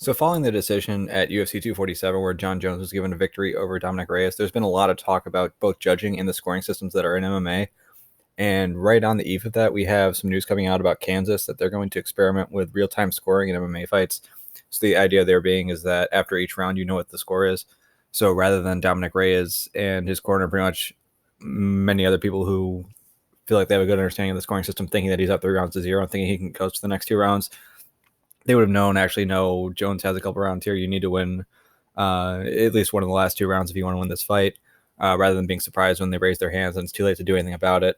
So following the decision at UFC 247 where Jon Jones was given a victory over Dominick Reyes, there's been a lot of talk about both judging and the scoring systems that are in MMA. And right on the eve of that, we have some news coming out about Kansas that they're going to experiment with real-time scoring in MMA fights. So the idea there being is that after each round, you know what the score is. So rather than Dominick Reyes and his corner, pretty much many other people who feel like they have a good understanding of the scoring system, thinking that he's up 3 rounds to 0 and thinking he can coast the next 2 rounds, they would have known, actually, no, Jones has a couple rounds here. You need to win at least one of the last 2 rounds if you want to win this fight, rather than being surprised when they raise their hands and it's too late to do anything about it.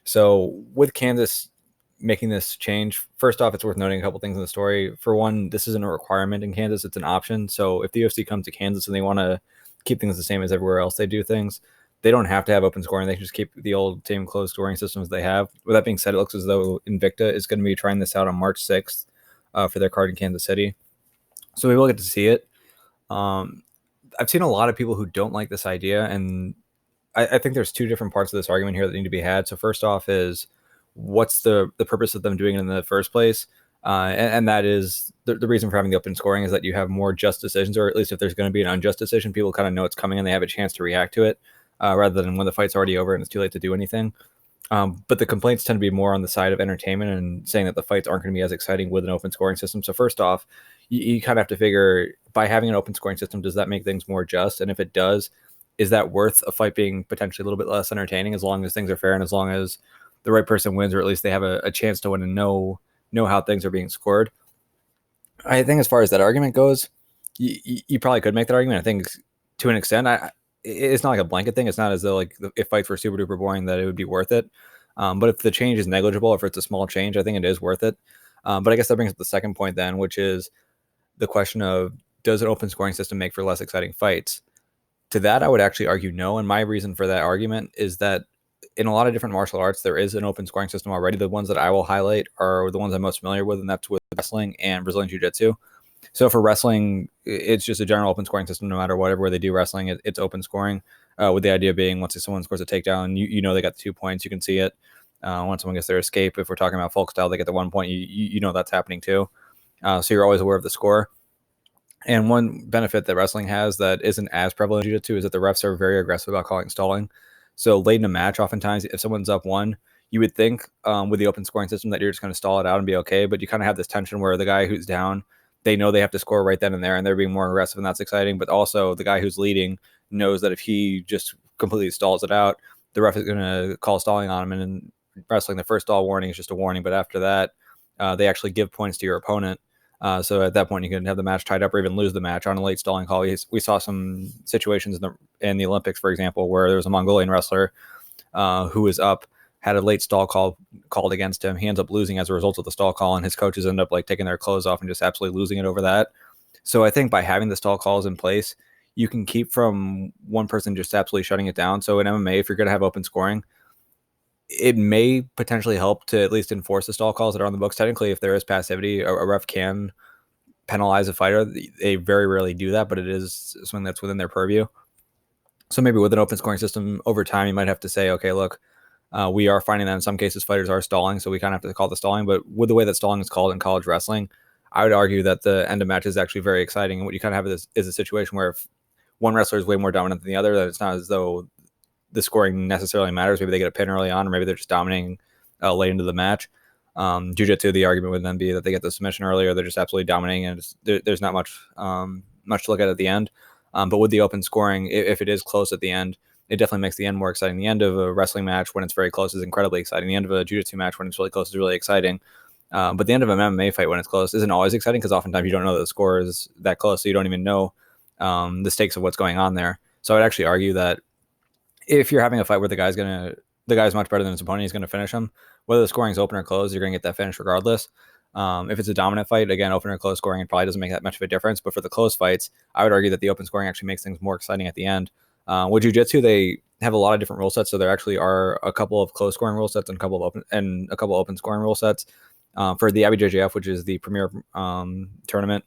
So with Kansas making this change, first off, it's worth noting a couple things in the story. For one, this isn't a requirement in Kansas, it's an option. So if the UFC comes to Kansas and they want to keep things the same as everywhere else they do things, they don't have to have open scoring. They can just keep the old same closed scoring systems they have. With that being said, it looks as though Invicta is going to be trying this out on March 6th for their card in Kansas City. So we will get to see it. I've seen a lot of people who don't like this idea, and I think there's two different parts of this argument here that need to be had. So first off is, what's the purpose of them doing it in the first place? And that is the reason for having the open scoring is that you have more just decisions, or at least if there's going to be an unjust decision, people kind of know it's coming and they have a chance to react to it, rather than when the fight's already over and it's too late to do anything. But the complaints tend to be more on the side of entertainment and saying that the fights aren't going to be as exciting with an open scoring system. So first off, you kind of have to figure, by having an open scoring system, does that make things more just? And if it does, is that worth a fight being potentially a little bit less entertaining, as long as things are fair and as long as the right person wins, or at least they have a chance to win and know how things are being scored? I think as far as that argument goes, you probably could make that argument. I think to an extent, it's not like a blanket thing. It's not as though like if fights were super duper boring that it would be worth it. But if the change is negligible, if it's a small change, I think it is worth it. But I guess that brings up the second point then, which is the question of, does an open scoring system make for less exciting fights? To that, I would actually argue no. And my reason for that argument is that in a lot of different martial arts, there is an open scoring system already. The ones that I will highlight are the ones I'm most familiar with, and that's with wrestling and Brazilian Jiu-Jitsu. So for wrestling, it's just a general open scoring system. No matter whatever they do wrestling, it's open scoring, with the idea being once someone scores a takedown, you know they got the 2 points. You can see it. Once someone gets their escape, if we're talking about folk style, they get the 1 point. You know that's happening too. So you're always aware of the score. And one benefit that wrestling has that isn't as prevalent in Jiu-Jitsu is that the refs are very aggressive about calling stalling. So late in a match, oftentimes, if someone's up one, you would think with the open scoring system that you're just going to stall it out and be okay. But you kind of have this tension where the guy who's down, they know they have to score right then and there, and they're being more aggressive, and that's exciting. But also the guy who's leading knows that if he just completely stalls it out, the ref is going to call stalling on him. And in wrestling, the first stall warning is just a warning. But after that, they actually give points to your opponent. So at that point, you can have the match tied up or even lose the match on a late stalling call. We saw some situations in the Olympics, for example, where there was a Mongolian wrestler who was up, had a late stall call called against him. He ends up losing as a result of the stall call, and his coaches end up like taking their clothes off and just absolutely losing it over that. So I think by having the stall calls in place, you can keep from one person just absolutely shutting it down. So in MMA, if you're going to have open scoring, it may potentially help to at least enforce the stall calls that are on the books. Technically, if there is passivity, a ref can penalize a fighter. They very rarely do that, but it is something that's within their purview. So maybe with an open scoring system over time, you might have to say, okay, look, we are finding that in some cases fighters are stalling, so we kind of have to call the stalling. But with the way that stalling is called in college wrestling, I would argue that the end of match is actually very exciting. And what you kind of have is a situation where if one wrestler is way more dominant than the other, then it's not as though the scoring necessarily matters. Maybe they get a pin early on, or maybe they're just dominating late into the match. Jiu-Jitsu, the argument would then be that they get the submission earlier, they're just absolutely dominating, and there's not much to look at the end. But with the open scoring, if it is close at the end, it definitely makes the end more exciting. The end of a wrestling match when it's very close is incredibly exciting. The end of a Jiu-Jitsu match when it's really close is really exciting. But the end of an MMA fight when it's close isn't always exciting, because oftentimes you don't know that the score is that close, so you don't even know the stakes of what's going on there. So I would actually argue that if you're having a fight where the guy's much better than his opponent, he's going to finish him. Whether the scoring is open or closed, you're going to get that finish regardless. If it's a dominant fight, again, open or close scoring, it probably doesn't make that much of a difference. But for the close fights, I would argue that the open scoring actually makes things more exciting at the end. With Jiu-Jitsu, they have a lot of different rule sets, so there actually are a couple of close scoring rule sets and a couple of open scoring rule sets. For the IBJJF, which is the premier tournament,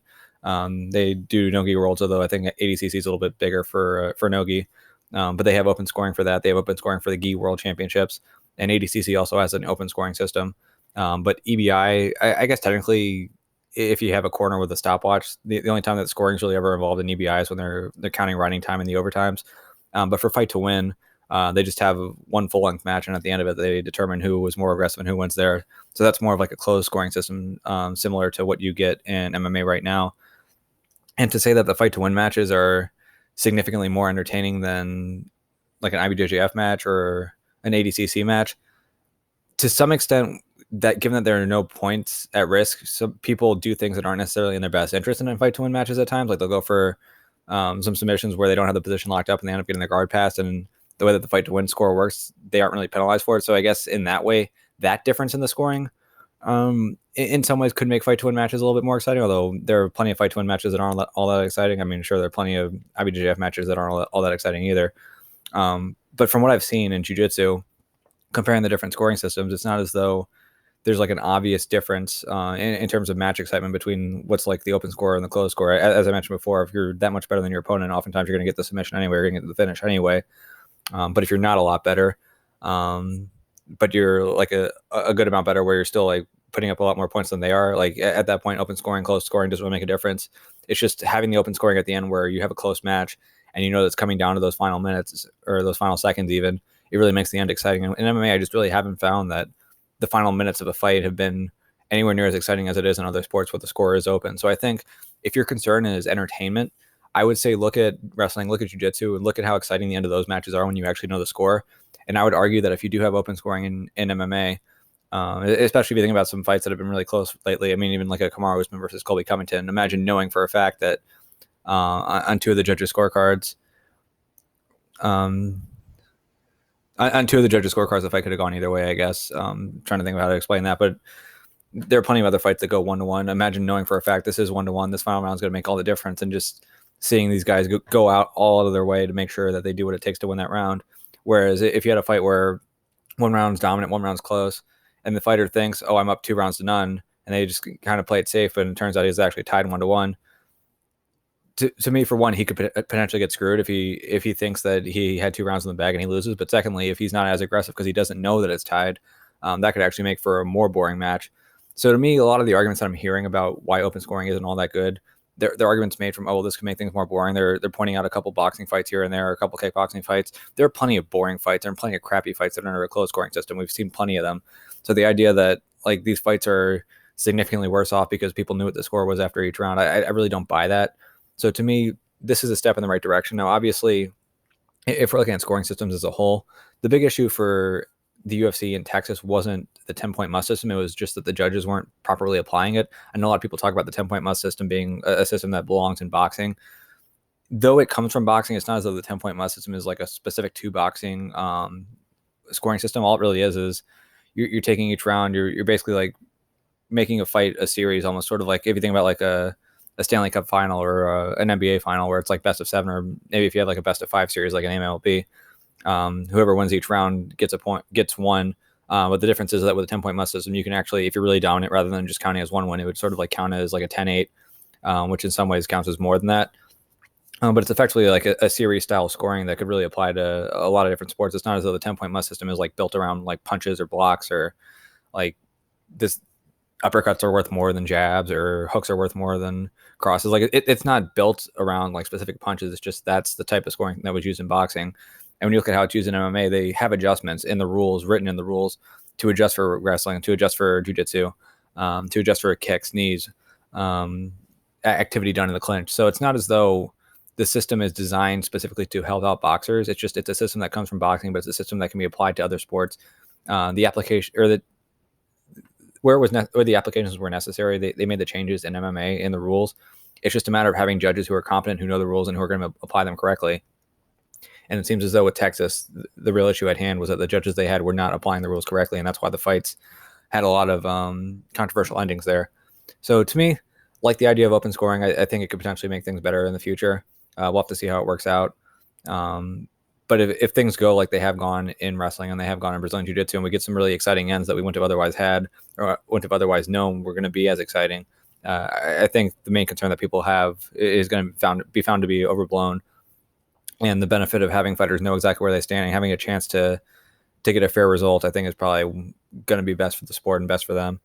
they do Nogi Worlds, although I think ADCC is a little bit bigger for Nogi. But they have open scoring for that. They have open scoring for the GI World Championships, and ADCC also has an open scoring system. But EBI, I guess technically if you have a corner with a stopwatch. The only time that scoring is really ever involved in EBI is when they're counting running time in the overtimes. But for fight to win, they just have one full length match, and at the end of it, they determine who was more aggressive and who wins there. So that's more of like a closed scoring system, similar to what you get in MMA right now. And to say that the fight to win matches are significantly more entertaining than like an IBJJF match or an ADCC match, to some extent, that given that there are no points at risk, some people do things that aren't necessarily in their best interest in fight to win matches at times. Like they'll go for some submissions where they don't have the position locked up and they end up getting the guard passed. And the way that the fight to win score works, they aren't really penalized for it. So I guess in that way, that difference in the scoring, in some ways, could make fight to win matches a little bit more exciting. Although there are plenty of fight to win matches that aren't all that exciting. I mean, sure, there are plenty of IBJJF matches that aren't all that exciting either. But from what I've seen in jiu-jitsu, comparing the different scoring systems, it's not as though there's like an obvious difference in terms of match excitement between what's like the open score and the closed score. As I mentioned before, if you're that much better than your opponent, oftentimes you're going to get the submission anyway, you're going to get the finish anyway. But if you're not a lot better, but you're like a good amount better where you're still like putting up a lot more points than they are, like at that point, open scoring, closed scoring doesn't really make a difference. It's just having the open scoring at the end where you have a close match and you know that's coming down to those final minutes or those final seconds even. It really makes the end exciting. In MMA, I just really haven't found that the final minutes of a fight have been anywhere near as exciting as it is in other sports where the score is open. So I think if your concern is entertainment, I would say look at wrestling, look at jiu-jitsu, and look at how exciting the end of those matches are when you actually know the score. And I would argue that if you do have open scoring in MMA, especially if you think about some fights that have been really close lately, I mean, even like a Kamaru Usman versus Colby Covington, imagine knowing for a fact that on two of the judges' scorecards, the fight could have gone either way, I guess. Trying to think of how to explain that, but there are plenty of other fights that go 1-1. Imagine knowing for a fact this is 1-1. This final round is going to make all the difference, and just seeing these guys go out all of their way to make sure that they do what it takes to win that round. Whereas if you had a fight where one round's dominant, one round's close, and the fighter thinks, "Oh, I'm up 2-0, and they just kind of play it safe, and it turns out he's actually tied 1-1. To me, for one, he could potentially get screwed if he thinks that he had 2 rounds in the bag and he loses. But secondly, if he's not as aggressive because he doesn't know that it's tied, that could actually make for a more boring match. So to me, a lot of the arguments that I'm hearing about why open scoring isn't all that good, they're arguments made from, oh, well, this could make things more boring. They're pointing out a couple boxing fights here and there, a couple kickboxing fights. There are plenty of boring fights. There are plenty of crappy fights that are under a closed scoring system. We've seen plenty of them. So the idea that like these fights are significantly worse off because people knew what the score was after each round, I really don't buy that. So to me, this is a step in the right direction. Now, obviously, if we're looking at scoring systems as a whole, the big issue for the UFC in Texas wasn't the 10-point must system. It was just that the judges weren't properly applying it. I know a lot of people talk about the 10-point must system being a system that belongs in boxing. Though it comes from boxing, it's not as though the 10-point must system is like a specific to boxing scoring system. All it really is you're taking each round. You're basically like making a fight a series, almost sort of like if you think about like a Stanley Cup final or an NBA final where it's like best of 7, or maybe if you have like a best of 5 series like an MLB, whoever wins each round gets one. But the difference is that with a 10-point must system, you can actually, if you're really dominant, rather than just counting as one win, it would sort of like count as like a 10-8, which in some ways counts as more than that. But it's effectively like a series style scoring that could really apply to a lot of different sports. It's not as though the 10-point must system is like built around like punches or blocks or like this uppercuts are worth more than jabs or hooks are worth more than crosses. Like it's not built around like specific punches. It's just that's the type of scoring that was used in boxing. And when you look at how it's used in MMA, they have adjustments in the rules, written in the rules, to adjust for wrestling, to adjust for jiu-jitsu, to adjust for kicks, knees, activity done in the clinch. So it's not as though the system is designed specifically to help out boxers. It's a system that comes from boxing, but it's a system that can be applied to other sports. The application or the where the applications were necessary, they made the changes in MMA in the rules. It's just a matter of having judges who are competent, who know the rules, and who are going to apply them correctly. And it seems as though with Texas, the real issue at hand was that the judges they had were not applying the rules correctly, and that's why the fights had a lot of controversial endings there. So to me, like the idea of open scoring, I think it could potentially make things better in the future. We'll have to see how it works out. But if things go like they have gone in wrestling and they have gone in Brazilian Jiu-Jitsu, and we get some really exciting ends that we wouldn't have otherwise had or wouldn't have otherwise known were going to be as exciting, I think the main concern that people have is going to be found to be overblown. And the benefit of having fighters know exactly where they stand and having a chance to get a fair result, I think is probably going to be best for the sport and best for them.